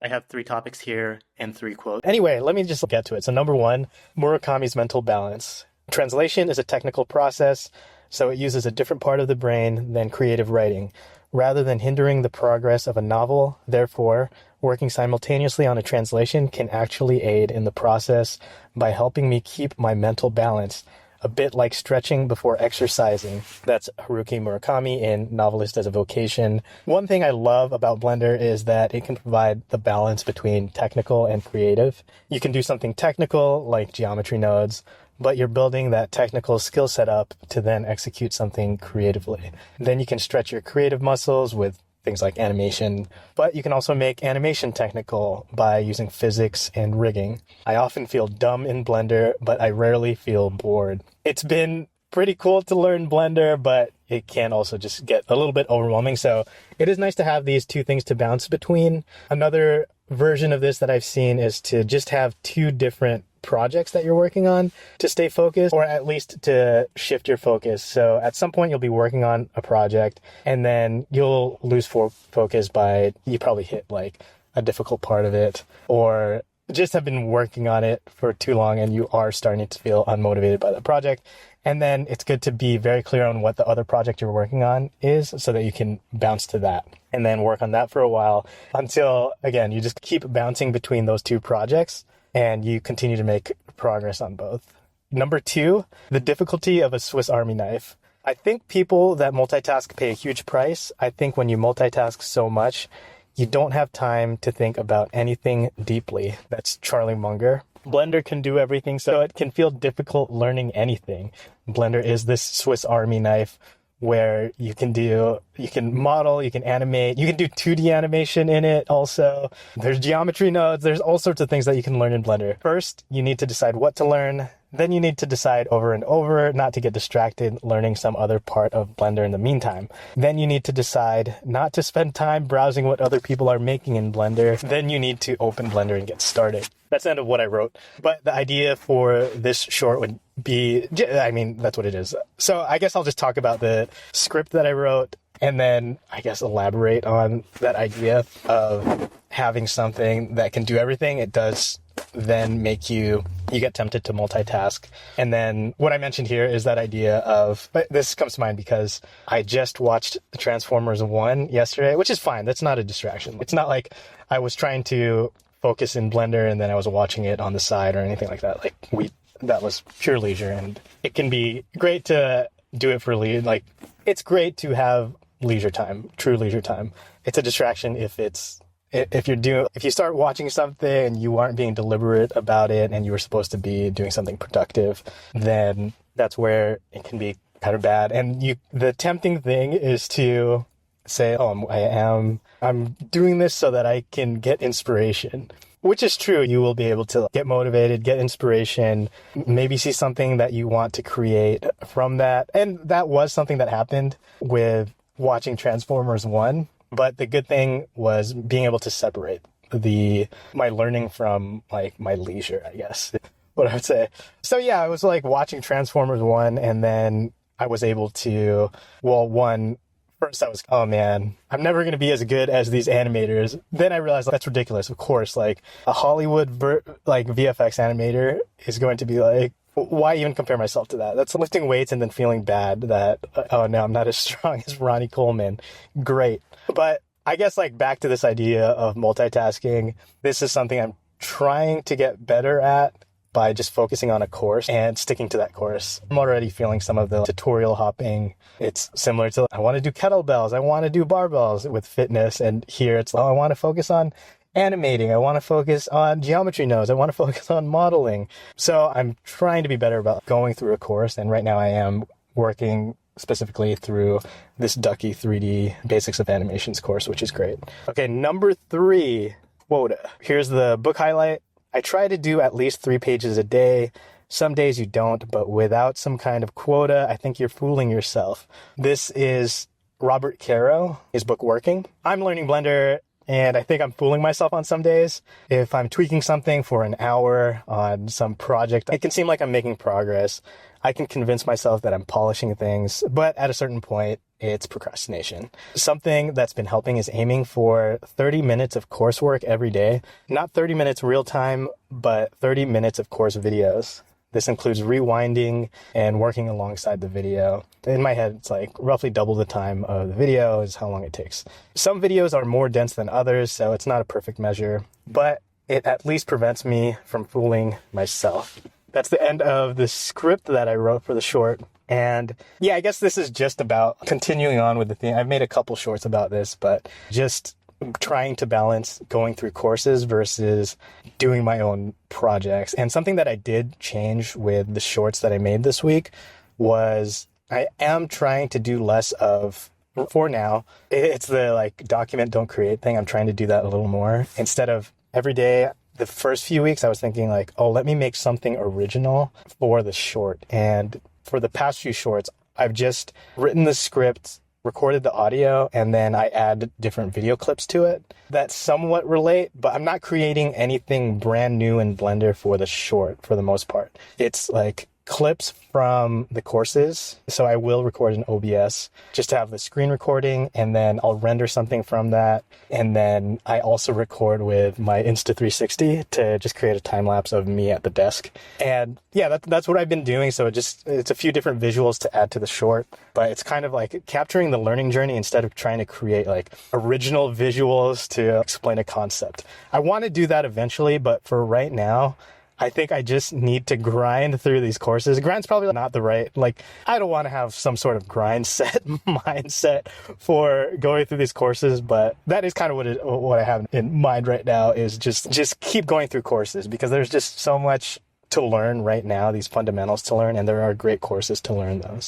I have 3 topics here and 3 quotes. Anyway, let me just get to it. So number 1, Murakami's mental balance. Translation is a technical process, so it uses a different part of the brain than creative writing. Rather than hindering the progress of a novel, therefore, working simultaneously on a translation can actually aid in the process by helping me keep my mental balance, a bit like stretching before exercising. That's Haruki Murakami in Novelist as a Vocation. One thing I love about Blender is that it can provide the balance between technical and creative. You can do something technical like geometry nodes, but you're building that technical skill set up to then execute something creatively. Then you can stretch your creative muscles with things like animation, but you can also make animation technical by using physics and rigging. I often feel dumb in Blender, but I rarely feel bored. It's been pretty cool to learn Blender, but it can also just get a little bit overwhelming. So it is nice to have these 2 things to bounce between. Another version of this that I've seen is to just have 2 different projects that you're working on to stay focused, or at least to shift your focus. So at some point you'll be working on a project and then you'll lose focus by, you probably hit like a difficult part of it, or just have been working on it for too long and you are starting to feel unmotivated by the project. And then it's good to be very clear on what the other project you're working on is so that you can bounce to that and then work on that for a while until, again, you just keep bouncing between those 2 projects and you continue to make progress on both. Number 2, the difficulty of a Swiss Army knife. I think people that multitask pay a huge price. I think when you multitask so much, you don't have time to think about anything deeply. That's Charlie Munger. Blender can do everything, so it can feel difficult learning anything. Blender is this Swiss Army knife where you can model, you can animate, you can do 2D animation in it also. There's geometry nodes, there's all sorts of things that you can learn in Blender. First, you need to decide what to learn. Then you need to decide over and over not to get distracted learning some other part of Blender in the meantime. Then you need to decide not to spend time browsing what other people are making in Blender. Then you need to open Blender and get started. That's the end of what I wrote. But the idea for this short would be, that's what it is. So I guess I'll just talk about the script that I wrote and then I guess elaborate on that idea of having something that can do everything. It does then make you get tempted to multitask. And then what I mentioned here is that idea of, this comes to mind because I just watched Transformers 1 yesterday, which is fine. That's not a distraction. It's not like I was trying to focus in Blender and then I was watching it on the side or anything like that. That was pure leisure, and it can be great to do it for leisure. It's great to have leisure time, true leisure time. It's a distraction if you start watching something and you aren't being deliberate about it and you were supposed to be doing something productive, then that's where it can be kind of bad. And the tempting thing is to say, I'm doing this so that I can get inspiration, which is true. You will be able to get motivated, get inspiration, maybe see something that you want to create from that. And that was something that happened with watching Transformers 1. But the good thing was being able to separate my learning from my leisure, I guess, what I would say. So yeah, I was watching Transformers 1 and then I was able to, first I was, oh man, I'm never going to be as good as these animators. Then I realized that's ridiculous. Of course, a Hollywood VFX animator is going to be why even compare myself to that? That's lifting weights and then feeling bad that, oh no, I'm not as strong as Ronnie Coleman. Great. But I guess back to this idea of multitasking, this is something I'm trying to get better at by just focusing on a course and sticking to that course. I'm already feeling some of the tutorial hopping. It's similar to, I want to do kettlebells, I want to do barbells with fitness, and here it's, I want to focus on animating, I want to focus on geometry nodes, I want to focus on modeling. So I'm trying to be better about going through a course, and right now I am working specifically through this Ducky 3D Basics of Animations course, which is great. Okay, number 3, quota. Here's the book highlight. I try to do at least 3 pages a day. Some days you don't, but without some kind of quota, I think you're fooling yourself. This is Robert Caro, his book Working. I'm learning Blender, and I think I'm fooling myself on some days. If I'm tweaking something for an hour on some project, it can seem like I'm making progress. I can convince myself that I'm polishing things, but at a certain point, it's procrastination. Something that's been helping is aiming for 30 minutes of coursework every day. Not 30 minutes real time, but 30 minutes of course videos. This includes rewinding and working alongside the video. In my head, it's like roughly double the time of the video is how long it takes. Some videos are more dense than others, so it's not a perfect measure, but it at least prevents me from fooling myself. That's the end of the script that I wrote for the short. And yeah, I guess this is just about continuing on with the theme. I've made a couple shorts about this, but just trying to balance going through courses versus doing my own projects. And something that I did change with the shorts that I made this week was I am trying to do less of, for now, it's the like document, don't create thing. I'm trying to do that a little more. Instead of every day, the first few weeks, I was thinking like, oh, let me make something original for the short. And for the past few shorts, I've just written the script, recorded the audio, and then I add different video clips to it that somewhat relate, but I'm not creating anything brand new in Blender for the short for the most part. It's like clips from the courses. So I will record in OBS just to have the screen recording, and then I'll render something from that. And then I also record with my Insta360 to just create a time lapse of me at the desk. And yeah, that's what I've been doing. So it's a few different visuals to add to the short, but it's kind of like capturing the learning journey instead of trying to create like original visuals to explain a concept. I want to do that eventually, but for right now, I think I just need to grind through these courses. Grind's probably not the right, like, I don't want to have some sort of grind set mindset for going through these courses, but that is kind of what I have in mind right now is just keep going through courses because there's just so much to learn right now, these fundamentals to learn, and there are great courses to learn those.